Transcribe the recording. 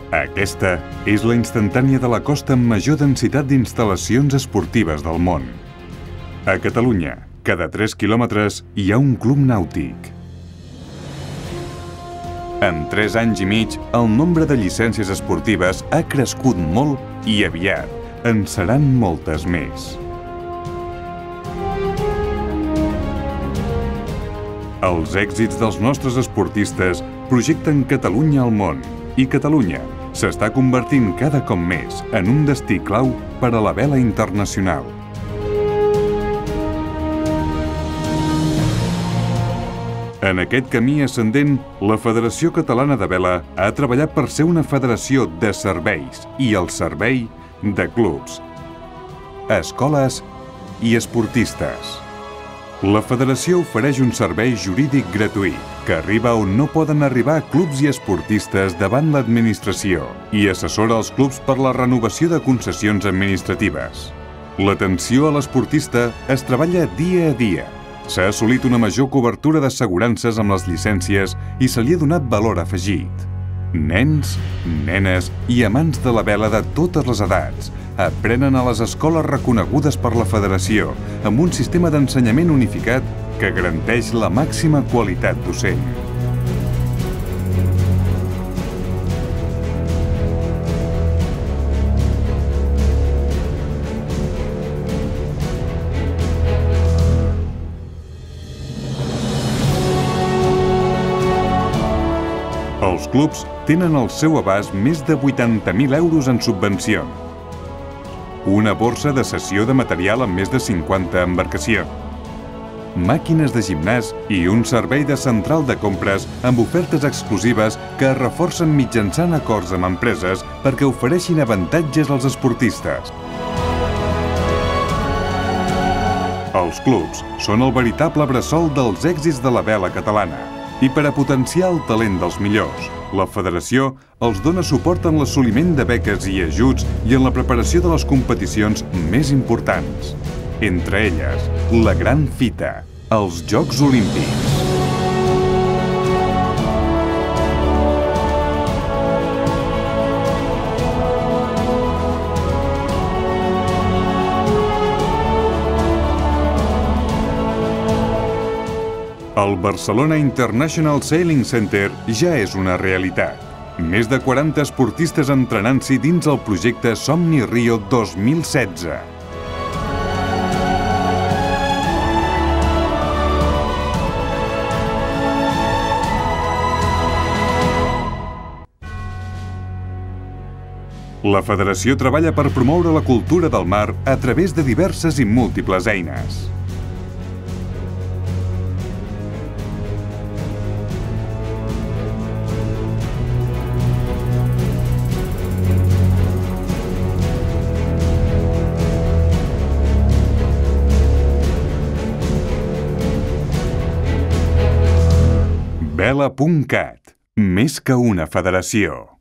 Aquesta és la instantània de la costa amb major densitat d'instal·lacions esportives del món. A Catalunya, cada 3 quilòmetres hi ha un club nàutic. En 3 anys i mig, el nombre de llicències esportives ha crescut molt i aviat en seran moltes més. Els èxits dels nostres esportistes projecten Catalunya al món i Catalunya s'està convertint cada cop més en un destí clau per a la vela internacional. En aquest camí ascendent, la Federació Catalana de Vela ha treballat per ser una federació de serveis i al servei de clubs, escoles i esportistes. La Federació ofereix un servei jurídic gratuït que arriba on no poden arribar clubs i esportistes davant l'administració i assessora els clubs per la renovació de concessions administratives. L'atenció a l'esportista es treballa dia a dia. S'ha assolit una major cobertura d'assegurances amb les llicències i se li ha donat valor afegit. Nens, nenes i amants de la vela de totes les edats aprenen a les escoles reconegudes per la Federació amb un sistema d'ensenyament unificat que garanteix la màxima qualitat docent. Els clubs tenen al seu abast més de 80.000 euros en subvencions, una borsa de cessió de material amb més de 50 embarcacions, màquines de gimnàs i un servei de central de compres amb ofertes exclusives que es reforcen mitjançant acords amb empreses perquè ofereixin avantatges als esportistes. Els clubs són el veritable bressol dels èxits de la vela catalana i per a potenciar el talent dels millors, la Federació els dona suport en l'assoliment de beques i ajuts i en la preparació de les competicions més importants. Entre elles, la gran fita, els Jocs Olímpics. El Barcelona International Sailing Center ja és una realitat. Més de 40 esportistes entrenant-s'hi dins el projecte Somni Rio 2016. La Federació treballa per promoure la cultura del mar a través de diverses i múltiples eines. Vela.cat, més que una federació.